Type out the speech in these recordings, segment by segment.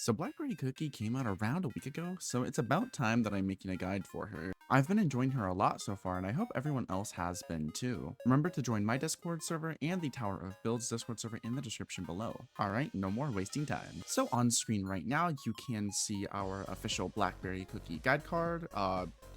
So Blackberry Cookie came out around a week ago, so it's about time that I'm making a guide for her. I've been enjoying her a lot so far, and I hope everyone else has been too. Remember to join my Discord server and the Tower of Builds Discord server in the description below. Alright, no more wasting time. So on screen right now, you can see our official Blackberry Cookie guide card.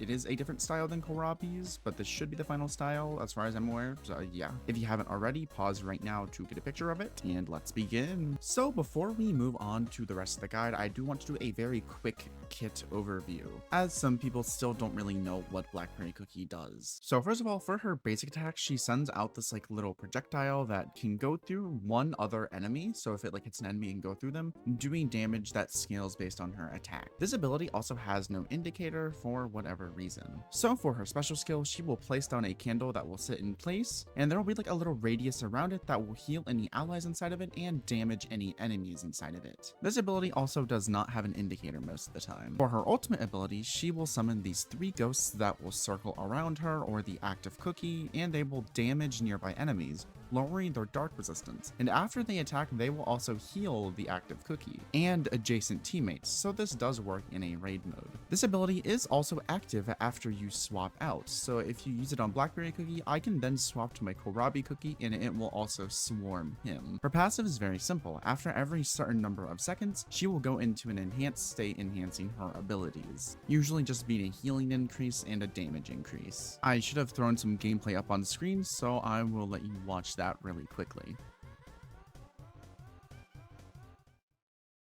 It is a different style than Kohlrabi's, but this should be the final style as far as I'm aware, so yeah. If you haven't already, pause right now to get a picture of it, and let's begin. So before we move on to the rest of the guide, I do want to do a very quick kit overview, as some people still don't really know what Blackberry Cookie does. So first of all, for her basic attack, she sends out this like little projectile that can go through one other enemy, so if it like hits an enemy and go through them, doing damage that scales based on her attack. This ability also has no indicator for whatever reason. So for her special skill, she will place down a candle that will sit in place, and there will be like a little radius around it that will heal any allies inside of it and damage any enemies inside of it. This ability also does not have an indicator most of the time. For her ultimate ability, she will summon these 3 ghosts that will circle around her or the active cookie, and they will damage nearby enemies, lowering their dark resistance. And after they attack, they will also heal the active cookie and adjacent teammates, so this does work in a raid mode. This ability is also active after you swap out, so if you use it on Blackberry Cookie, I can then swap to my Kohlrabi Cookie and it will also swarm him. Her passive is very simple. After every certain number of seconds, she will go into an enhanced state, enhancing her abilities, usually just being a healing increase and a damage increase. I should have thrown some gameplay up on the screen, so I will let you watch that really quickly.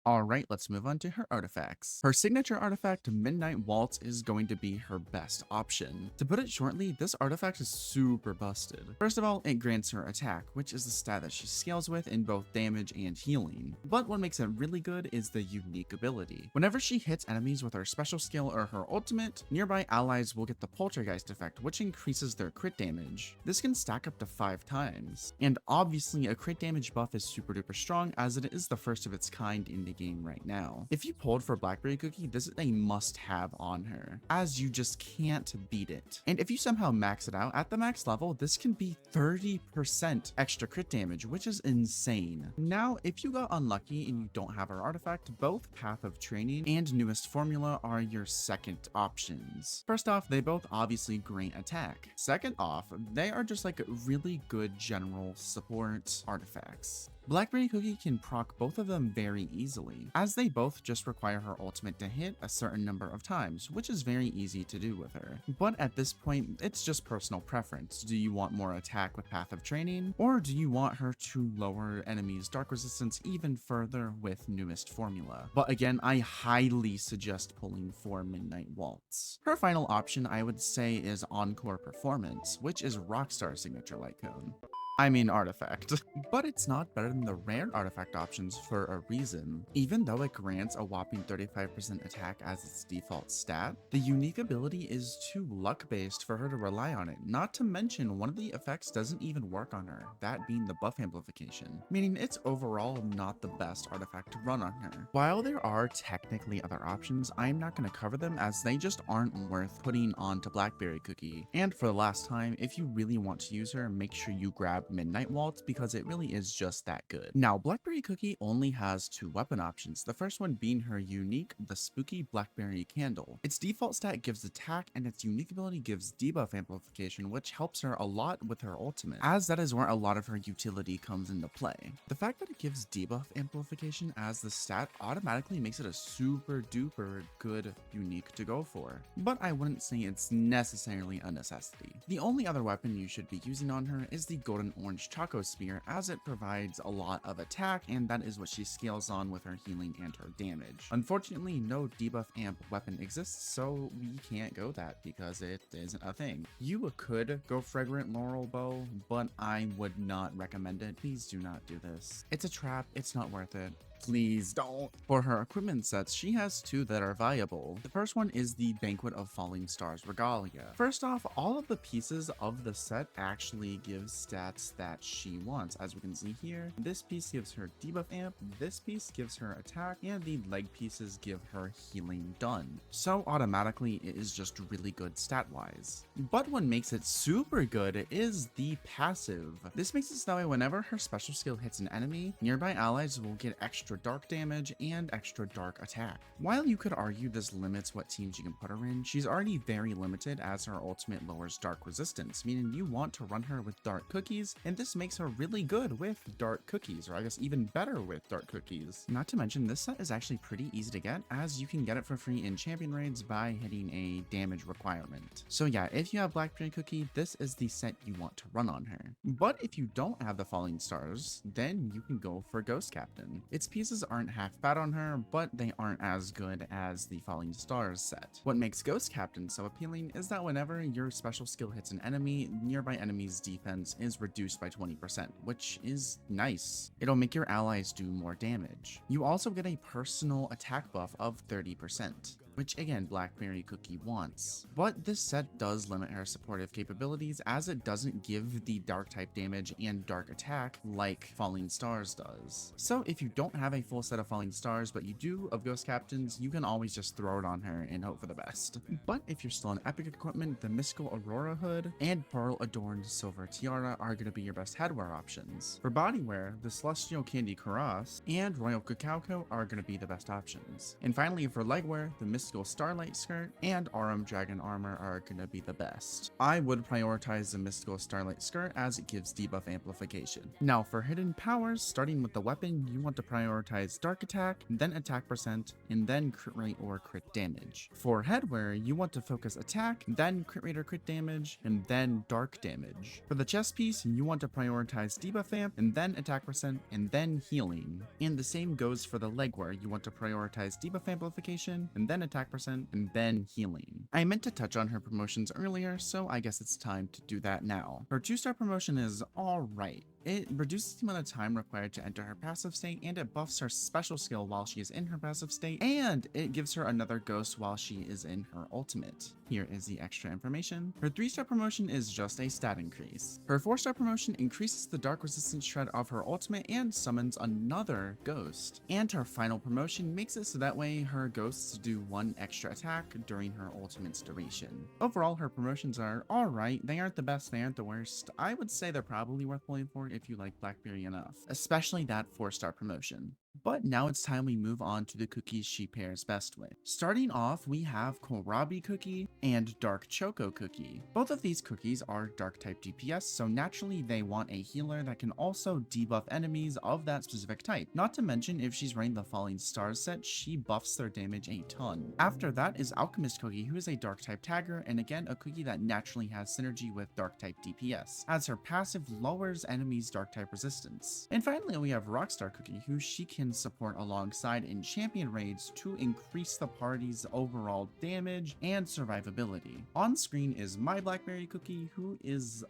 Alright, let's move on to her artifacts. Her signature artifact, Midnight Waltz, is going to be her best option. To put it shortly, this artifact is super busted. First of all, it grants her attack, which is the stat that she scales with in both damage and healing. But what makes it really good is the unique ability. Whenever she hits enemies with her special skill or her ultimate, nearby allies will get the Poltergeist effect, which increases their crit damage. This can stack up to 5 times. And obviously, a crit damage buff is super duper strong, as it is the first of its kind in the game right now. If you pulled for Blackberry Cookie, this is a must-have on her, as you just can't beat it. And if you somehow max it out at the max level, this can be 30% extra crit damage, which is insane. Now, if you got unlucky and you don't have her artifact, both Path of Training and Newest Formula are your second options. First off, they both obviously grant attack. Second off, they are just like really good general support artifacts. Blackberry Cookie can proc both of them very easily, as they both just require her ultimate to hit a certain number of times, which is very easy to do with her. But at this point, it's just personal preference. Do you want more attack with Path of Training, or do you want her to lower enemies' dark resistance even further with Newest Formula? But again, I highly suggest pulling for Midnight Waltz. Her final option, I would say, is Encore Performance, which is Rockstar's signature light cone. I mean artifact. But it's not better than the rare artifact options for a reason. Even though it grants a whopping 35% attack as its default stat, the unique ability is too luck-based for her to rely on it. Not to mention, one of the effects doesn't even work on her, that being the buff amplification, meaning it's overall not the best artifact to run on her. While there are technically other options, I'm not going to cover them as they just aren't worth putting onto Blackberry Cookie. And for the last time, if you really want to use her, make sure you grab Midnight Waltz because it really is just that good. Now, Blackberry Cookie only has 2 weapon options, the first one being her unique, the Spooky Blackberry Candle. Its default stat gives attack, and its unique ability gives debuff amplification, which helps her a lot with her ultimate, as that is where a lot of her utility comes into play. The fact that it gives debuff amplification as the stat automatically makes it a super duper good unique to go for, but I wouldn't say it's necessarily a necessity. The only other weapon you should be using on her is the Golden Orange Choco Spear, as it provides a lot of attack, and that is what she scales on with her healing and her damage. Unfortunately, no debuff amp weapon exists, so we can't go that because it isn't a thing. You could go Fragrant Laurel Bow, but I would not recommend it. Please do not do this. It's a trap, it's not worth it. Please don't. For her equipment sets, she has 2 that are viable. The first one is the Banquet of Falling Stars Regalia. First off, all of the pieces of the set actually give stats that she wants. As we can see here, this piece gives her debuff amp, this piece gives her attack, and the leg pieces give her healing done. So automatically, it is just really good stat-wise. But what makes it super good is the passive. This makes it so that way whenever her special skill hits an enemy, nearby allies will get extra extra dark damage and extra dark attack. While you could argue this limits what teams you can put her in, she's already very limited as her ultimate lowers dark resistance, meaning you want to run her with dark cookies, and this makes her really good with dark cookies, or I guess even better with dark cookies. Not to mention, this set is actually pretty easy to get, as you can get it for free in champion raids by hitting a damage requirement. So yeah, if you have Blackberry Cookie, this is the set you want to run on her. But if you don't have the Falling Stars, then you can go for Ghost Captain. Its pieces aren't half bad on her, but they aren't as good as the Falling Stars set. What makes Ghost Captain so appealing is that whenever your special skill hits an enemy, nearby enemy's defense is reduced by 20%, which is nice. It'll make your allies do more damage. You also get a personal attack buff of 30%. Which again, Blackberry Cookie wants. But this set does limit her supportive capabilities, as it doesn't give the dark type damage and dark attack like Falling Stars does. So if you don't have a full set of Falling Stars, but you do of Ghost Captains, you can always just throw it on her and hope for the best. But if you're still on epic equipment, the Mystical Aurora Hood and Pearl Adorned Silver Tiara are going to be your best headwear options. For bodywear, the Celestial Candy Cuirass and Royal Cacao are going to be the best options. And finally, for legwear, the Mystical Starlight Skirt and Aurum Dragon Armor are going to be the best. I would prioritize the Mystical Starlight Skirt as it gives debuff amplification. Now for hidden powers, starting with the weapon, you want to prioritize Dark Attack, then Attack Percent, and then Crit Rate or Crit Damage. For headwear, you want to focus Attack, then Crit Rate or Crit Damage, and then Dark Damage. For the chest piece, you want to prioritize Debuff Amp, and then Attack Percent, and then Healing. And the same goes for the legwear, you want to prioritize Debuff Amplification, and then Attack Percent, and then Healing. I meant to touch on her promotions earlier, so I guess it's time to do that now. Her 2-star promotion is alright. It reduces the amount of time required to enter her passive state, and it buffs her special skill while she is in her passive state, and it gives her another ghost while she is in her ultimate. Here is the extra information. Her 3-star promotion is just a stat increase. Her 4-star promotion increases the dark resistance shred of her ultimate and summons another ghost. And her final promotion makes it so that way her ghosts do 1 extra attack during her ultimate's duration. Overall, her promotions are alright. They aren't the best, they aren't the worst. I would say they're probably worth pulling for if you like Blackberry enough, especially that 4-star promotion. But now it's time we move on to the cookies she pairs best with. Starting off, we have Kohlrabi Cookie and Dark Choco Cookie. Both of these cookies are dark type DPS, so naturally they want a healer that can also debuff enemies of that specific type. Not to mention, if she's running the Falling Stars set, she buffs their damage a ton. After that is Alchemist Cookie, who is a dark type tagger, and again a cookie that naturally has synergy with dark type DPS, as her passive lowers enemies' dark type resistance. And finally we have Rockstar Cookie, who she can support alongside in champion raids to increase the party's overall damage and survivability. On screen is my Blackberry Cookie, who is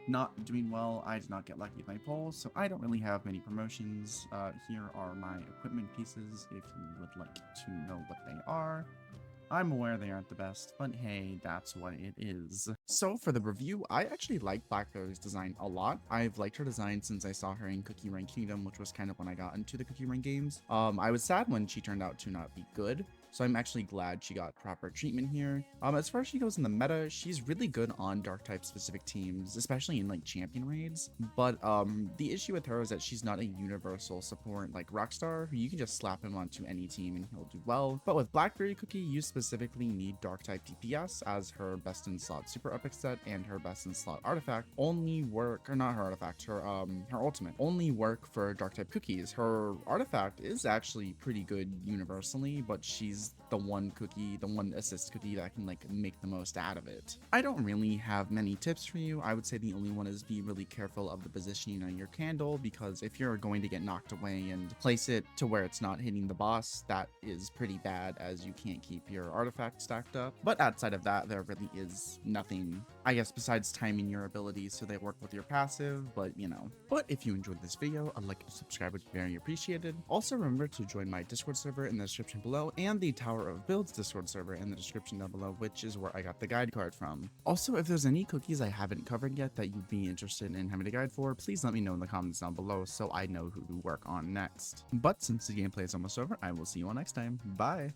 not doing well. I did not get lucky with my poll, so I don't really have many promotions. Here are my equipment pieces if you would like to know what they are. I'm aware they aren't the best, but hey, that's what it is. So for the review, I actually like Blackberry's design a lot. I've liked her design since I saw her in Cookie Run Kingdom, which was kind of when I got into the Cookie Run games. I was sad when she turned out to not be good, so I'm actually glad she got proper treatment here. As far as she goes in the meta, she's really good on dark type specific teams, especially in like champion raids. But the issue with her is that she's not a universal support like Rockstar, who you can just slap him onto any team and he'll do well. But with Blackberry Cookie, you specifically need dark type DPS, as her best in slot super epic set and her best in slot artifact only work, or not her artifact, her ultimate only work for dark type cookies. Her artifact is actually pretty good universally, but she's the one cookie, the one assist cookie that can like make the most out of it. I don't really have many tips for you. I would say the only one is be really careful of the positioning on your candle, because if you're going to get knocked away and place it to where it's not hitting the boss, that is pretty bad, as you can't keep your artifact stacked up. But outside of that, there really is nothing, I guess, besides timing your abilities so they work with your passive, but you know. But if you enjoyed this video, a like and subscribe would be very appreciated. Also remember to join my Discord server in the description below, and the Tower of Builds Discord server in the description down below, which is where I got the guide card from. Also, if there's any cookies I haven't covered yet that you'd be interested in having a guide for, please let me know in the comments down below so I know who to work on next. But since the gameplay is almost over, I will see you all next time. Bye!